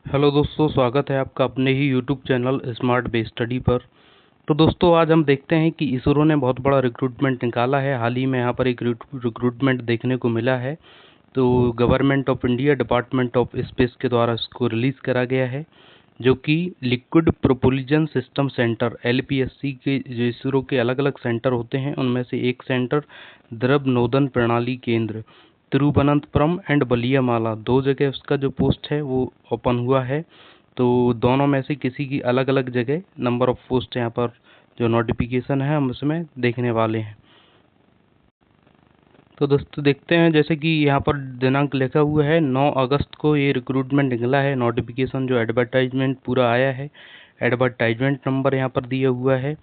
Hello दोस्तों, स्वागत है आपका अपने ही YouTube channel smart base study पर। तो दोस्तों, आज हम देखते हैं कि इसरो ने बहुत बड़ा रिक्रूटमेंट निकाला है। हाल ही में यहाँ पर एक रिक्रूटमेंट देखने को मिला है। तो government of India department of space के द्वारा इसको रिलीज़ करा गया है, जो कि liquid propulsion system centre LPSC के जो इसरो के अलग अलग सेंटर होते हैं उनमें से एक सेंटर द्रव नोदन प्रणाली केंद्र तिरुवनंतपुरम एंड बलियामाला, दो जगह उसका जो पोस्ट है वो ओपन हुआ है। तो दोनों में से किसी की अलग अलग जगह नंबर ऑफ पोस्ट यहाँ पर जो नोटिफिकेशन है हम उसमें देखने वाले हैं। तो दोस्तों देखते हैं, जैसे कि यहाँ पर दिनांक लिखा हुआ है 9 अगस्त को ये रिक्रूटमेंट निकला है। नोटिफिकेशन जो एडवर्टाइजमेंट पूरा आया है, एडवर्टाइजमेंट नंबर यहाँ पर दिया हुआ है।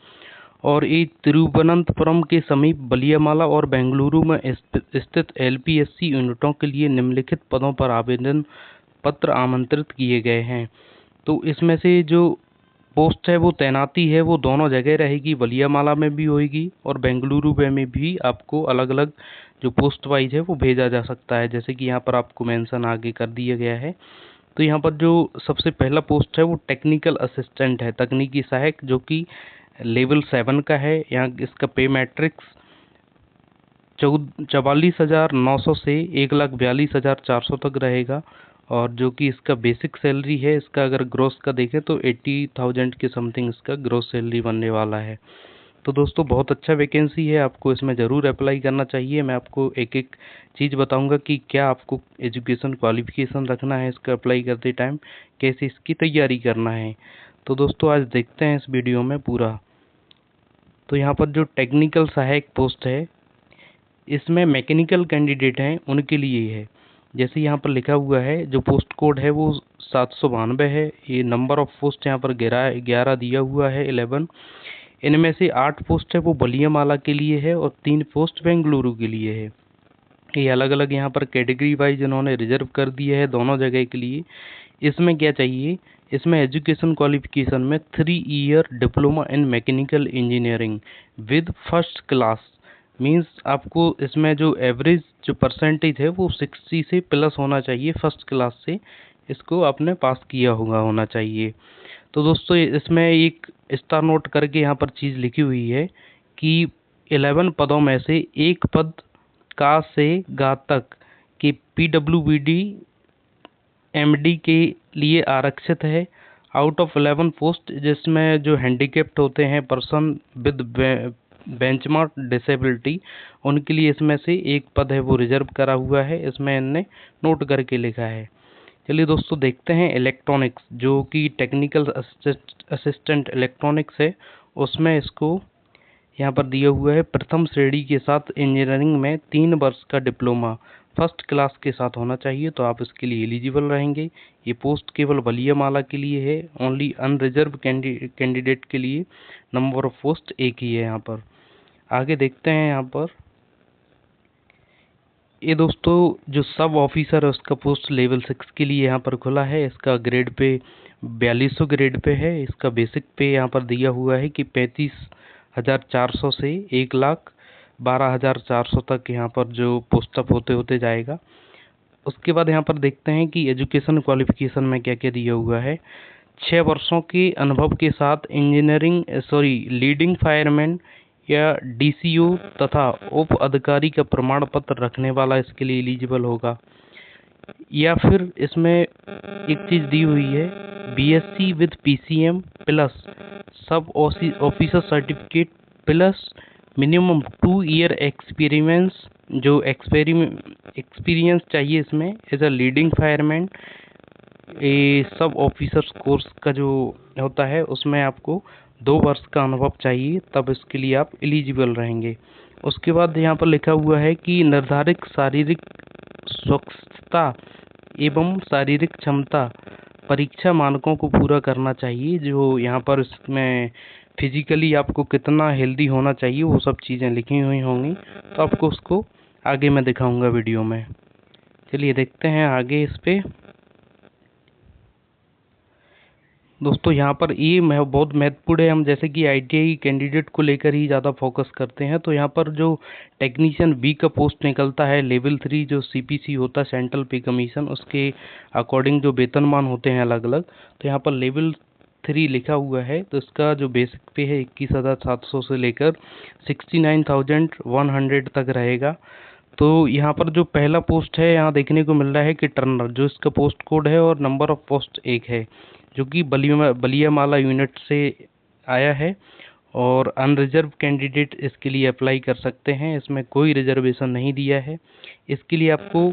और ये तिरुवनंतपुरम के समीप बलियामाला और बेंगलुरु में स्थित LPSC यूनिटों के लिए निम्नलिखित पदों पर आवेदन पत्र आमंत्रित किए गए हैं। तो इसमें से जो पोस्ट है वो तैनाती है वो दोनों जगह रहेगी, बलियामाला में भी होगी और बेंगलुरु में भी आपको अलग अलग जो पोस्ट वाइज है वो भेजा जा सकता है, जैसे कि यहाँ पर आपको मेंशन आगे कर दिया गया है। तो यहाँ पर जो सबसे पहला पोस्ट है वो टेक्निकल असिस्टेंट है, तकनीकी सहायक, जो कि लेवल 7 का है। यहाँ इसका पे मैट्रिक्स 44,900 से 1,42,400 तक रहेगा। और जो कि इसका बेसिक सैलरी है, इसका अगर ग्रोस का देखें तो 80,000 के समथिंग इसका ग्रोस सैलरी बनने वाला है। तो दोस्तों बहुत अच्छा वैकेंसी है, आपको इसमें ज़रूर अप्लाई करना चाहिए। मैं आपको एक एक चीज़ बताऊंगा कि क्या आपको एजुकेशन क्वालिफिकेशन रखना है इसका अप्लाई करते टाइम, कैसे इसकी तैयारी करना है। तो दोस्तों आज देखते हैं इस वीडियो में पूरा। तो यहाँ पर जो टेक्निकल सहायक पोस्ट है इसमें मैकेनिकल कैंडिडेट हैं उनके लिए है। जैसे यहाँ पर लिखा हुआ है, जो पोस्ट कोड है वो 792 है। ये नंबर ऑफ पोस्ट यहाँ पर 11 दिया हुआ है, 11। इनमें से 8 पोस्ट है वो बलियामाला के लिए है और 3 पोस्ट बेंगलुरु के लिए है। ये अलग अलग यहाँ पर कैटेगरी वाइज इन्होंने रिजर्व कर दिए है दोनों जगह के लिए। इसमें क्या चाहिए, इसमें एजुकेशन क्वालिफिकेशन में 3 year diploma in mechanical engineering with first class means आपको इसमें जो एवरेज जो परसेंटेज है वो 60 से प्लस होना चाहिए, फर्स्ट क्लास से इसको आपने पास किया होना चाहिए। तो दोस्तों इसमें एक स्टार नोट करके यहाँ पर चीज़ लिखी हुई है कि 11 पदों में से एक पद का से गा तक के PWBD MD के लिए आरक्षित है। आउट ऑफ 11 पोस्ट जिसमें जो हैंडीकेप्ट होते हैं, पर्सन विद बेंचमार्क डिसेबिलिटी, उनके लिए इसमें से एक पद है वो रिजर्व करा हुआ है, इसमें इनने नोट करके लिखा है। चलिए दोस्तों देखते हैं इलेक्ट्रॉनिक्स, जो कि टेक्निकल असिस्टेंट इलेक्ट्रॉनिक्स है, उसमें इसको यहाँ पर दिया हुआ है प्रथम श्रेणी के साथ इंजीनियरिंग में 3 वर्ष का डिप्लोमा फर्स्ट क्लास के साथ होना चाहिए, तो आप इसके लिए एलिजिबल रहेंगे। ये पोस्ट केवल बलियामाला के लिए है, ओनली अनरिजर्व कैंडिडेट के लिए नंबर ऑफ पोस्ट एक ही है। यहाँ पर आगे देखते हैं। यहाँ पर ये दोस्तों जो सब ऑफिसर है उसका पोस्ट लेवल 6 के लिए यहाँ पर खुला है। इसका ग्रेड पे 4200 ग्रेड पे है। इसका बेसिक पे यहाँ पर दिया हुआ है कि 35,400 से 1,12,400 तक यहाँ पर जो पोस्टअप होते होते जाएगा। उसके बाद यहाँ पर देखते हैं कि एजुकेशन क्वालिफिकेशन में क्या क्या दिया हुआ है। 6 वर्षों के अनुभव के साथ लीडिंग फायरमैन या DCO तथा उप अधिकारी का प्रमाण पत्र रखने वाला इसके लिए एलिजिबल होगा। या फिर इसमें एक चीज़ दी हुई है, BSc विद PCM प्लस सब officer certificate plus minimum 2 year experience, जो एक्सपीरियंस चाहिए इसमें एज अ लीडिंग फायरमैन। ये सब ऑफिसर्स कोर्स का जो होता है उसमें आपको 2 वर्ष का अनुभव चाहिए, तब इसके लिए आप एलिजिबल रहेंगे। उसके बाद यहाँ पर लिखा हुआ है कि निर्धारित शारीरिक स्वच्छता एवं शारीरिक क्षमता परीक्षा मानकों को पूरा करना चाहिए। जो यहाँ पर इसमें फिजिकली आपको कितना हेल्दी होना चाहिए वो सब चीज़ें लिखी हुई होंगी, तो आपको उसको आगे मैं दिखाऊंगा वीडियो में। चलिए देखते हैं आगे इस पे। दोस्तों यहाँ पर ये बहुत महत्वपूर्ण है। हम जैसे कि आईटीआई कैंडिडेट को लेकर ही ज़्यादा फोकस करते हैं, तो यहाँ पर जो टेक्नीशियन बी का पोस्ट निकलता है लेवल 3 जो सीपीसी होता है सेंट्रल पे कमीशन, उसके अकॉर्डिंग जो वेतनमान होते हैं अलग अलग, तो यहाँ पर लेवल 3 लिखा हुआ है। तो इसका जो बेसिक पे है 21,700 से लेकर 69,100 तक रहेगा। तो यहाँ पर जो पहला पोस्ट है यहाँ देखने को मिल रहा है कि टर्नर, जो इसका पोस्ट कोड है और नंबर ऑफ पोस्ट 1 है, जो कि बलियामाला यूनिट से आया है। और अनरिजर्व कैंडिडेट इसके लिए अप्लाई कर सकते हैं, इसमें कोई रिजर्वेशन नहीं दिया है। इसके लिए आपको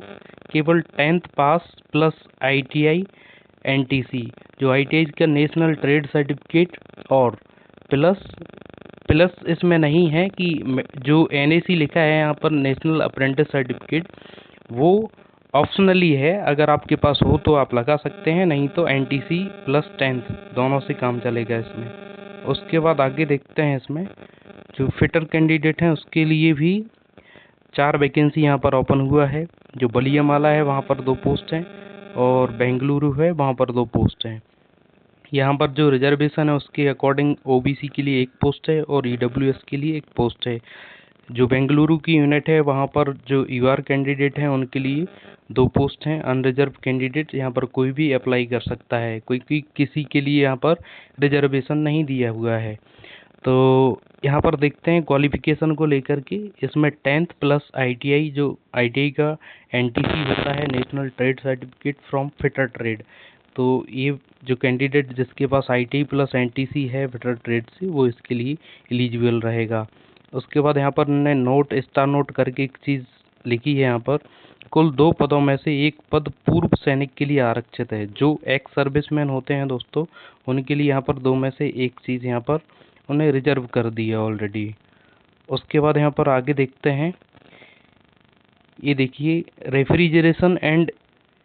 केवल 10th पास प्लस आईटीआई एनटीसी, जो आईटीआई का नेशनल ट्रेड सर्टिफिकेट, और प्लस प्लस इसमें नहीं है कि जो एनएसी लिखा है यहाँ पर नेशनल अप्रेंटिस सर्टिफिकेट, वो ऑप्शनली है। अगर आपके पास हो तो आप लगा सकते हैं, नहीं तो एनटीसी प्लस 10th दोनों से काम चलेगा इसमें। उसके बाद आगे देखते हैं, इसमें जो फिटर कैंडिडेट हैं उसके लिए भी 4 वैकेंसी यहाँ पर ओपन हुआ है। जो बलियामाला है वहाँ पर 2 पोस्ट हैं, और बेंगलुरु है वहाँ पर 2 पोस्ट हैं। यहाँ पर जो रिजर्वेशन है उसके अकॉर्डिंग ओबीसी के लिए 1 पोस्ट है और ईडब्ल्यूएस के लिए 1 पोस्ट है। जो बेंगलुरु की यूनिट है वहाँ पर जो यूआर कैंडिडेट हैं उनके लिए 2 पोस्ट हैं। अनरिजर्व कैंडिडेट यहाँ पर कोई भी अप्लाई कर सकता है, कोई किसी के लिए यहाँ पर रिजर्वेशन नहीं दिया हुआ है। तो यहाँ पर देखते हैं क्वालिफिकेशन को लेकर के, इसमें 10th प्लस आईटीआई, जो आईटीआई का एनटीसी होता है national trade certificate from fitter trade. तो ये जो कैंडिडेट जिसके पास आईटीआई प्लस एनटीसी है फिटर ट्रेड से, वो इसके लिए एलिजिबल रहेगा। उसके बाद यहाँ पर मैंने स्टार नोट करके एक चीज़ लिखी है, यहाँ पर कुल 2 पदों में से 1 पद पूर्व सैनिक के लिए आरक्षित है। जो एक्स सर्विसमैन होते हैं दोस्तों, उनके लिए यहाँ पर 2 में से 1 चीज़ यहाँ पर उन्हें रिजर्व कर दिया ऑलरेडी। उसके बाद यहाँ पर आगे देखते हैं, ये देखिए रेफ्रिजरेशन एंड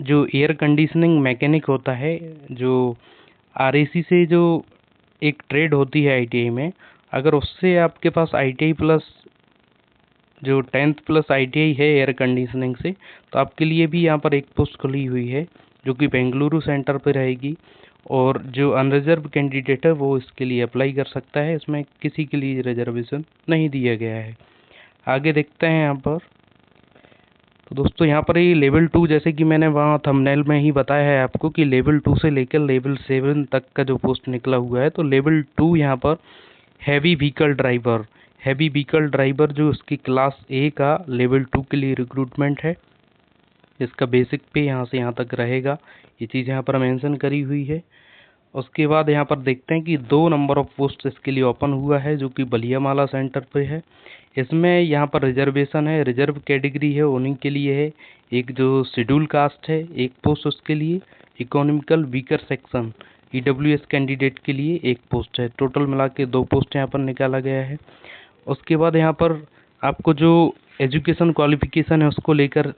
जो एयर कंडीशनिंग मैकेनिक होता है, जो आरएसी से जो एक ट्रेड होती है आईटीआई में, अगर उससे आपके पास आईटीआई प्लस जो 10th प्लस आईटीआई है एयर कंडीशनिंग से, तो आपके लिए भी यहाँ पर 1 पोस्ट खुली हुई है जो कि बेंगलुरु सेंटर पर रहेगी। और जो अनरिजर्व कैंडिडेट है वो इसके लिए अप्लाई कर सकता है, इसमें किसी के लिए रिजर्वेशन नहीं दिया गया है। आगे देखते हैं यहाँ पर, तो दोस्तों यहाँ पर ये लेवल 2, जैसे कि मैंने वहाँ थंबनेल में ही बताया है आपको कि लेवल 2 से लेकर लेवल 7 तक का जो पोस्ट निकला हुआ है। तो लेवल 2 यहाँ पर हैवी व्हीकल ड्राइवर जो उसकी क्लास ए का लेवल 2 के लिए रिक्रूटमेंट है। इसका बेसिक पे यहाँ से यहाँ तक रहेगा, ये चीज़ यहाँ पर मेंशन करी हुई है। उसके बाद यहाँ पर देखते हैं कि 2 नंबर ऑफ पोस्ट इसके लिए ओपन हुआ है जो कि बलियामाला सेंटर पे है। इसमें यहाँ पर रिजर्वेशन है, रिजर्व कैटेगरी है उन्हीं के लिए है। एक जो शेड्यूल कास्ट है 1 पोस्ट उसके लिए, economical weaker section EWS candidate के लिए 1 पोस्ट है। टोटल मिला के 2 पोस्ट यहाँ पर निकाला गया है। उसके बाद यहाँ पर आपको जो एजुकेशन क्वालिफिकेशन है उसको लेकर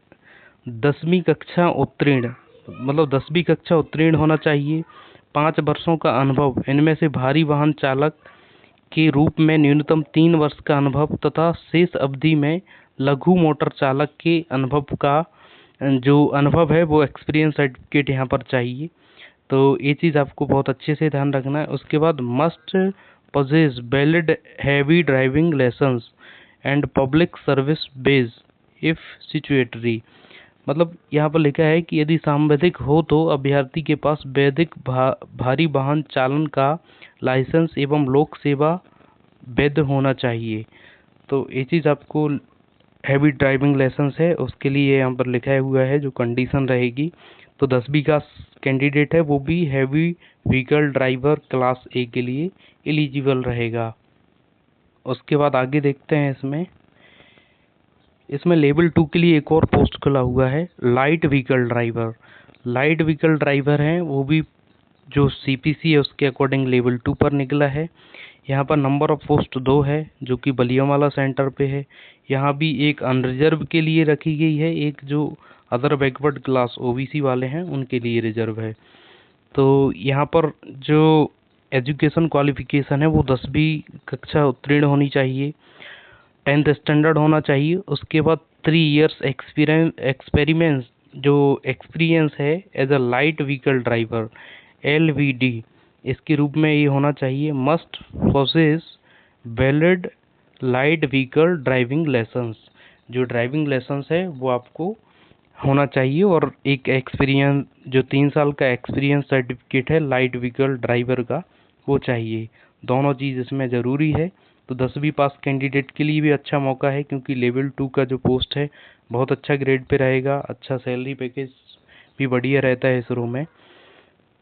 10वीं कक्षा उत्तीर्ण, मतलब 10वीं कक्षा उत्तीर्ण होना चाहिए। 5 वर्षों का अनुभव, इनमें से भारी वाहन चालक के रूप में न्यूनतम 3 वर्ष का अनुभव तथा शेष अवधि में लघु मोटर चालक के अनुभव का जो अनुभव है वो एक्सपीरियंस सर्टिफिकेट यहाँ पर चाहिए। तो ये चीज़ आपको बहुत अच्छे से ध्यान रखना है। उसके बाद must possess valid heavy driving license and public service base if statutory, मतलब यहाँ पर लिखा है कि यदि संवैधिक हो तो अभ्यर्थी के पास वैधिक भारी वाहन चालन का लाइसेंस एवं लोक सेवा वैध होना चाहिए। तो ये चीज़ आपको हैवी ड्राइविंग लाइसेंस है उसके लिए यहाँ पर लिखा हुआ है जो कंडीशन रहेगी। तो 10वीं का कैंडिडेट है वो भी हैवी व्हीकल ड्राइवर क्लास ए के लिए एलिजिबल रहेगा। उसके बाद आगे देखते हैं, इसमें लेवल 2 के लिए एक और पोस्ट खुला हुआ है, लाइट व्हीकल ड्राइवर हैं वो भी जो सीपीसी है उसके अकॉर्डिंग लेवल 2 पर निकला है। यहाँ पर नंबर ऑफ पोस्ट 2 है जो कि बलियामाला सेंटर पे है। यहाँ भी एक अनरिजर्व के लिए रखी गई है, एक जो अदर बैकवर्ड क्लास ओबीसी वाले हैं उनके लिए रिजर्व है। तो यहाँ पर जो एजुकेशन क्वालिफिकेशन है वो 10वीं कक्षा उत्तीर्ण होनी चाहिए, 10th स्टैंडर्ड होना चाहिए। उसके बाद 3 इयर्स एक्सपेरिमेंट्स जो एक्सपीरियंस है as a light vehicle driver LVD इसके रूप में ये होना चाहिए, must possess valid light vehicle driving licence. जो ड्राइविंग लाइसेंस है वो आपको होना चाहिए, और एक एक्सपीरियंस, जो 3 साल का एक्सपीरियंस सर्टिफिकेट है लाइट व्हीकल ड्राइवर का, वो चाहिए। दोनों चीज़ इसमें ज़रूरी है। तो 10वीं पास कैंडिडेट के लिए भी अच्छा मौका है, क्योंकि लेवल 2 का जो पोस्ट है बहुत अच्छा ग्रेड पे रहेगा, अच्छा सैलरी पैकेज भी बढ़िया रहता है शुरू में।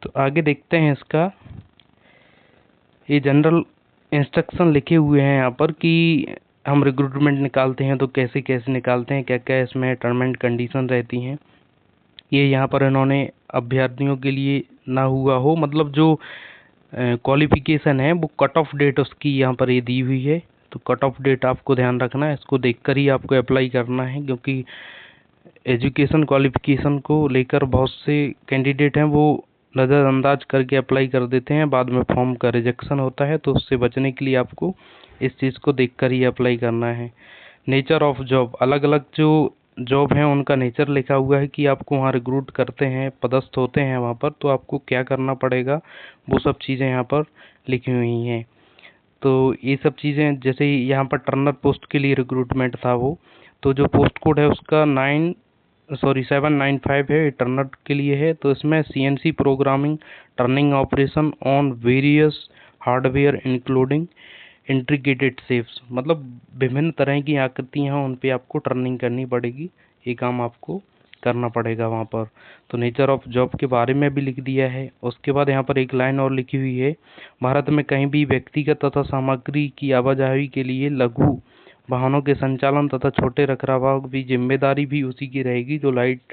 तो आगे देखते हैं इसका, ये जनरल इंस्ट्रक्शन लिखे हुए हैं यहाँ पर कि हम रिक्रूटमेंट निकालते हैं तो कैसे कैसे निकालते हैं, क्या क्या इसमें टर्म एंड कंडीशन रहती हैं। ये यहाँ पर इन्होंने अभ्यर्थियों के लिए ना हुआ हो, मतलब जो क्वालिफिकेशन है वो कट ऑफ डेट उसकी यहाँ पर ये दी हुई है। तो कट ऑफ डेट आपको ध्यान रखना है, इसको देखकर ही आपको अप्लाई करना है, क्योंकि एजुकेशन क्वालिफिकेशन को लेकर बहुत से कैंडिडेट हैं वो नज़रअंदाज करके अप्लाई कर देते हैं, बाद में फॉर्म का रिजेक्शन होता है। तो उससे बचने के लिए आपको इस चीज़ को देखकर ही अप्लाई करना है। नेचर ऑफ जॉब, अलग अलग जो जॉब है उनका नेचर लिखा हुआ है कि आपको वहाँ रिक्रूट करते हैं, पदस्थ होते हैं वहाँ पर, तो आपको क्या करना पड़ेगा, वो सब चीज़ें यहाँ पर लिखी हुई हैं। तो ये सब चीज़ें, जैसे यहाँ पर टर्नर पोस्ट के लिए रिक्रूटमेंट था वो, तो जो पोस्ट कोड है उसका 795 है, टर्नर के लिए है। तो इसमें CNC programming, turning operation on various hardware including integrated shapes, मतलब विभिन्न तरह की आकृतियाँ हैं उन पे आपको टर्निंग करनी पड़ेगी, ये काम आपको करना पड़ेगा वहाँ पर। तो नेचर ऑफ जॉब के बारे में भी लिख दिया है। उसके बाद यहाँ पर एक लाइन और लिखी हुई है, भारत में कहीं भी व्यक्तिगत तथा सामग्री की आवाजाही के लिए लघु वाहनों के संचालन तथा छोटे रखरखाव की जिम्मेदारी भी उसी की रहेगी जो लाइट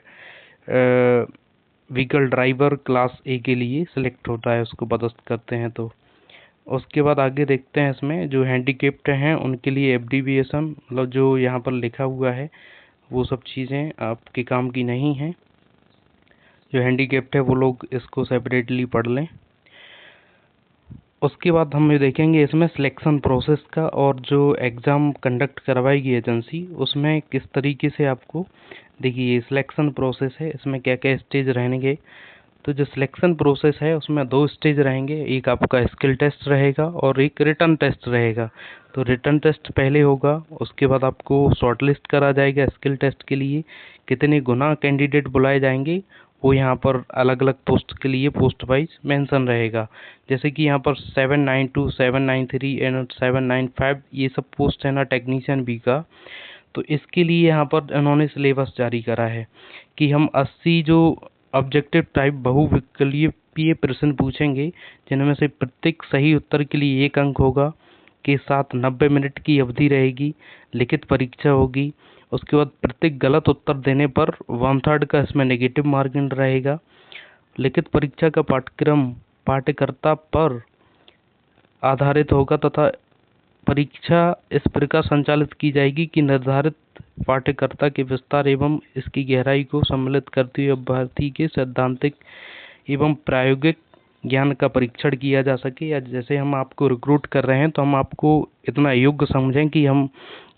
व्हीकल ड्राइवर क्लास ए के लिए सिलेक्ट होता है, उसको पदस्थ करते हैं। तो उसके बाद आगे देखते हैं, इसमें जो हैंडीकेप्ड हैं उनके लिए एब्रीविएशन, मतलब जो यहाँ पर लिखा हुआ है वो सब चीज़ें आपके काम की नहीं हैं। जो हैंडीकेप्ड है वो लोग इसको सेपरेटली पढ़ लें। उसके बाद हम ये देखेंगे इसमें सिलेक्शन प्रोसेस का, और जो एग्ज़ाम कंडक्ट करवाएगी एजेंसी उसमें किस तरीके से आपको, देखिए ये सिलेक्शन प्रोसेस है, इसमें क्या क्या स्टेज रहेंगे। तो जो सिलेक्शन प्रोसेस है उसमें 2 स्टेज रहेंगे, एक आपका स्किल टेस्ट रहेगा और एक रिटन टेस्ट रहेगा। तो रिटन टेस्ट पहले होगा, उसके बाद आपको शॉर्टलिस्ट करा जाएगा स्किल टेस्ट के लिए। कितने गुना कैंडिडेट बुलाए जाएंगे वो यहाँ पर अलग अलग पोस्ट के लिए पोस्ट वाइज मेंशन रहेगा। जैसे कि यहाँ पर 792, 793 एंड 795 ये सब पोस्ट है ना टेक्नीशियन बी का। तो इसके लिए यहाँ पर इन्होंने सिलेबस जारी करा है कि हम 80 जो ऑब्जेक्टिव टाइप बहुविकल्पीय प्रश्न पूछेंगे, जिनमें से प्रत्येक सही उत्तर के लिए 1 अंक होगा, के साथ 90 मिनट की अवधि रहेगी, लिखित परीक्षा होगी। उसके बाद प्रत्येक गलत उत्तर देने पर 1/3 का इसमें नेगेटिव मार्किंग रहेगा। लिखित परीक्षा का पाठ्यक्रम पाठ्यकर्ता पर आधारित होगा तथा परीक्षा इस प्रकार संचालित की जाएगी कि निर्धारित पाठ्यकर्ता के विस्तार एवं इसकी गहराई को सम्मिलित करते हुए अभ्यर्थी के सैद्धांतिक एवं प्रायोगिक ज्ञान का परीक्षण किया जा सके। या जैसे हम आपको रिक्रूट कर रहे हैं तो हम आपको इतना योग्य समझें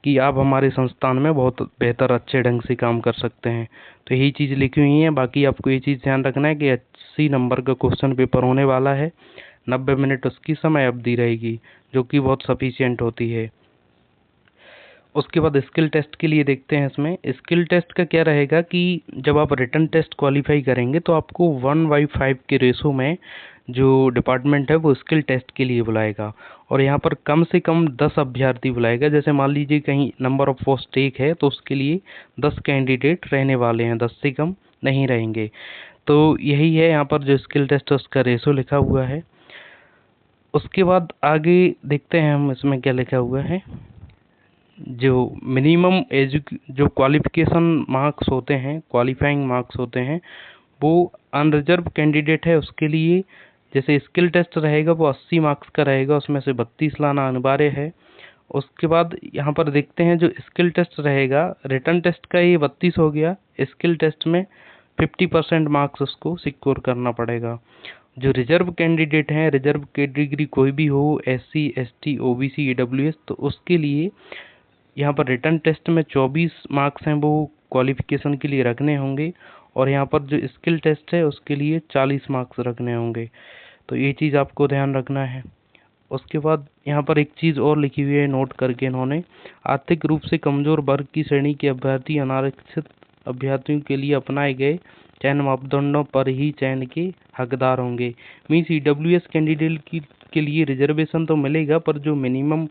कि आप हमारे संस्थान में बहुत बेहतर अच्छे ढंग से काम कर सकते हैं। तो यही चीज़ लिखी हुई है। बाकी आपको ये चीज़ ध्यान रखना है कि 80 नंबर का क्वेश्चन पेपर होने वाला है, 90 मिनट उसकी समय अवधि रहेगी, जो कि बहुत सफिशिएंट होती है। उसके बाद स्किल टेस्ट के लिए देखते हैं, इसमें स्किल टेस्ट का क्या रहेगा कि जब आप रिटन टेस्ट क्वालिफाई करेंगे तो आपको 1/5 के रेशो में जो डिपार्टमेंट है वो स्किल टेस्ट के लिए बुलाएगा, और यहाँ पर कम से कम 10 अभ्यर्थी बुलाएगा। जैसे मान लीजिए कहीं नंबर ऑफ पोस्ट 1 है तो उसके लिए 10 कैंडिडेट रहने वाले हैं, 10 से कम नहीं रहेंगे। तो यही है यहाँ पर जो स्किल टेस्ट उसका रेशो लिखा हुआ है। उसके बाद आगे देखते हैं हम इसमें क्या लिखा हुआ है। जो मिनिमम जो क्वालिफिकेशन मार्क्स होते हैं, क्वालिफाइंग मार्क्स होते हैं, वो अनरिजर्व कैंडिडेट है उसके लिए, जैसे स्किल टेस्ट रहेगा वो 80 मार्क्स का रहेगा, उसमें से 32 लाना अनिवार्य है। उसके बाद यहाँ पर देखते हैं जो स्किल टेस्ट रहेगा, रिटन टेस्ट का ये 32 हो गया, स्किल टेस्ट में 50% मार्क्स उसको सिक्योर करना पड़ेगा। जो रिजर्व कैंडिडेट हैं, रिजर्व कैटेगरी कोई भी हो, SC ST OBC EWS, तो उसके लिए यहाँ पर रिटन टेस्ट में 24 मार्क्स हैं वो क्वालिफिकेशन के लिए रखने होंगे, और यहाँ पर जो स्किल टेस्ट है उसके लिए 40 मार्क्स रखने होंगे। तो ये चीज़ आपको ध्यान रखना है। उसके बाद यहाँ पर एक चीज़ और लिखी हुई है नोट करके इन्होंने, आर्थिक रूप से कमजोर वर्ग की श्रेणी के अभ्यर्थी अनारक्षित अभ्यर्थियों के लिए अपनाए गए चयन मापदंडों पर ही चयन के हकदार होंगे। मीन्स ईडब्ल्यूएस कैंडिडेट के लिए रिजर्वेशन तो मिलेगा, पर जो मिनिमम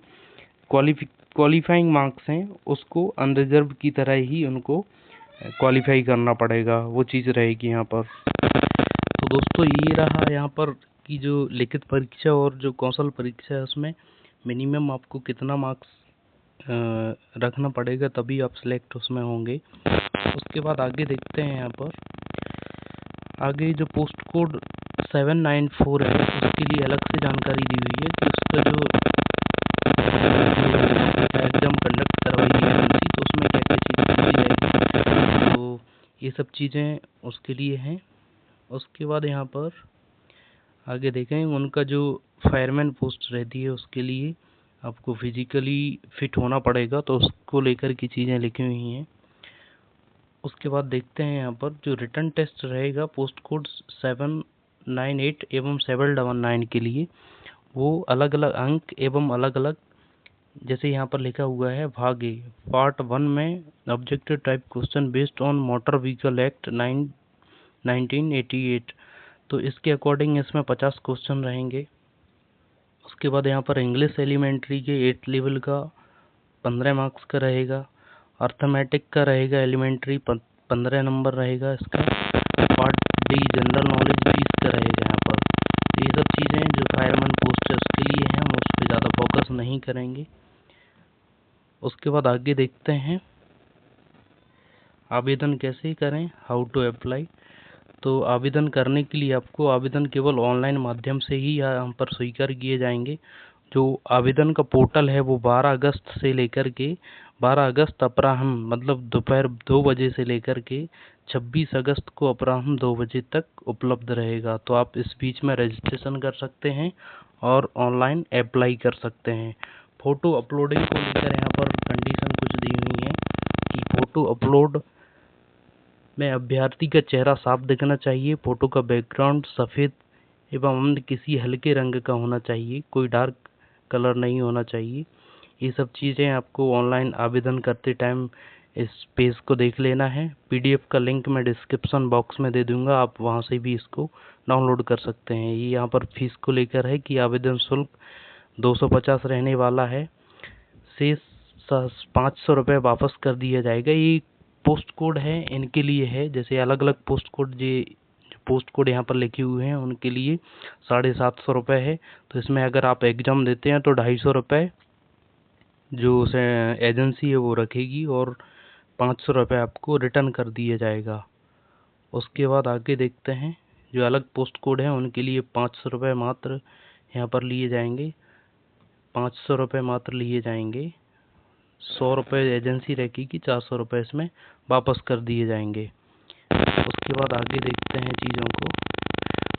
क्वालिफाइंग मार्क्स हैं उसको अनरिजर्व की तरह ही उनको क्वालिफाई करना पड़ेगा, वो चीज़ रहेगी यहाँ पर। तो दोस्तों ये रहा यहाँ पर कि जो लिखित परीक्षा और जो कौशल परीक्षा है उसमें मिनिमम आपको कितना मार्क्स रखना पड़ेगा, तभी आप सिलेक्ट उसमें होंगे। उसके बाद आगे देखते हैं यहाँ पर आगे जो पोस्ट कोड 794 है उसके लिए अलग से जानकारी दी हुई है कि उसका जो एग्जाम कंडक्ट करवाई गई थी तो उसमें क्या क्या चीज़ें पूछी जाएगी, तो ये सब चीज़ें उसके लिए हैं। उसके बाद यहाँ पर आगे देखें उनका जो फायरमैन पोस्ट रहती है उसके लिए आपको फिजिकली फिट होना पड़ेगा, तो उसको लेकर की चीज़ें लिखी हुई हैं। उसके बाद देखते हैं यहाँ पर जो रिटर्न टेस्ट रहेगा पोस्ट कोड 798 एवं 799 के लिए, वो अलग अलग अंक एवं अलग अलग, जैसे यहाँ पर लिखा हुआ है भाग ए पार्ट 1 में objective type question based on motor vehicle act 1988, तो इसके अकॉर्डिंग इसमें 50 क्वेश्चन रहेंगे। उसके बाद यहाँ पर इंग्लिश एलिमेंट्री के 8 लेवल का 15 मार्क्स का रहेगा, अर्थमेटिक का रहेगा एलिमेंट्री 15 नंबर रहेगा इसका, पार्ट डी जनरल नॉलेज 20 का रहेगा यहाँ पर। तो ये सब चीज़ें जो फायरमैन पोस्ट है उसके लिए हैं, हम उस पर ज़्यादा फोकस नहीं करेंगे। उसके बाद आगे देखते हैं आवेदन कैसे करें, हाउ टू अप्लाई। तो आवेदन करने के लिए आपको आवेदन केवल ऑनलाइन माध्यम से ही यहाँ पर स्वीकार किए जाएंगे। जो आवेदन का पोर्टल है वो 12 अगस्त से लेकर के 12 अगस्त अपराह्न मतलब दोपहर 2 बजे से लेकर के 26 अगस्त को अपराह्न 2 बजे तक उपलब्ध रहेगा। तो आप इस बीच में रजिस्ट्रेशन कर सकते हैं और ऑनलाइन अप्लाई कर सकते हैं। फ़ोटो अपलोडिंग को लेकर यहाँ पर कंडीशन कुछ दी हुई है कि फ़ोटो अपलोड में अभ्यर्थी का चेहरा साफ दिखना चाहिए, फ़ोटो का बैकग्राउंड सफ़ेद एवं अन्य किसी हल्के रंग का होना चाहिए, कोई डार्क कलर नहीं होना चाहिए। ये सब चीज़ें आपको ऑनलाइन आवेदन करते टाइम इस पेज को देख लेना है। पीडीएफ का लिंक मैं डिस्क्रिप्शन बॉक्स में दे दूंगा, आप वहां से भी इसको डाउनलोड कर सकते हैं। ये यहाँ पर फीस को लेकर है कि आवेदन शुल्क 250 रहने वाला है, शेष 500 रुपये वापस कर दिया जाएगा। ये पोस्ट कोड है इनके लिए है, जैसे अलग अलग पोस्ट कोड जो पोस्ट कोड यहाँ पर लिखे हुए हैं उनके लिए 750 रुपये है। तो इसमें अगर आप एग्ज़ाम देते हैं तो 250 रुपये जो एजेंसी है वो रखेगी और 500 रुपये आपको रिटर्न कर दिया जाएगा। उसके बाद आगे देखते हैं जो अलग पोस्ट कोड हैं उनके लिए 500 रुपये मात्र यहाँ पर लिए जाएंगे, 500 रुपये मात्र लिए जाएंगे, 100 रुपये एजेंसी रखेगी, 400 रुपये इसमें वापस कर दिए जाएंगे। उसके बाद आगे देखते हैं चीज़ों को।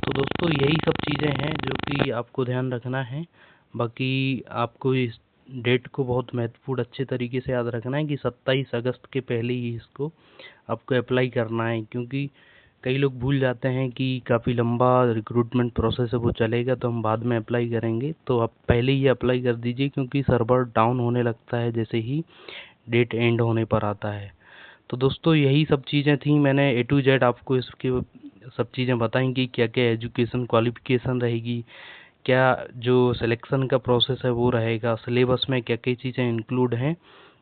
तो दोस्तों यही सब चीज़ें हैं जो कि आपको ध्यान रखना है। बाकी आपको इस डेट को बहुत महत्वपूर्ण अच्छे तरीके से याद रखना है कि 27 अगस्त के पहले ही इसको आपको अप्लाई करना है, क्योंकि कई लोग भूल जाते हैं कि काफ़ी लंबा रिक्रूटमेंट प्रोसेस है वो चलेगा तो हम बाद में अप्लाई करेंगे। तो आप पहले ही अप्लाई कर दीजिए, क्योंकि सर्वर डाउन होने लगता है जैसे ही डेट एंड होने पर आता है। तो दोस्तों यही सब चीज़ें थी, मैंने A to Z आपको इसकी सब चीज़ें बताई कि क्या क्या एजुकेशन क्वालिफिकेशन रहेगी, क्या जो सिलेक्शन का प्रोसेस है वो रहेगा, सिलेबस में क्या क्या चीज़ें इंक्लूड हैं।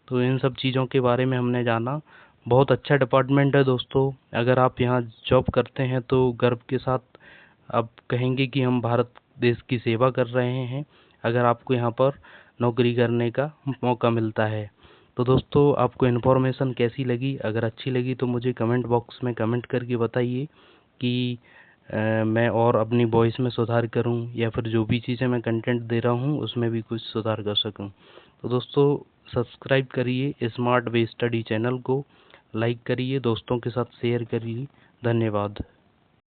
तो इन सब चीज़ों के बारे में हमने जाना। बहुत अच्छा डिपार्टमेंट है दोस्तों, अगर आप यहाँ जॉब करते हैं तो गर्व के साथ आप कहेंगे कि हम भारत देश की सेवा कर रहे हैं, अगर आपको यहाँ पर नौकरी करने का मौका मिलता है। तो दोस्तों आपको इन्फॉर्मेशन कैसी लगी, अगर अच्छी लगी तो मुझे कमेंट बॉक्स में कमेंट करके बताइए कि मैं और अपनी वॉइस में सुधार करूं या फिर जो भी चीज़ें मैं कंटेंट दे रहा हूं उसमें भी कुछ सुधार कर सकूं। तो दोस्तों सब्सक्राइब करिए स्मार्ट वे स्टडी चैनल को, लाइक करिए, दोस्तों के साथ शेयर करिए। धन्यवाद।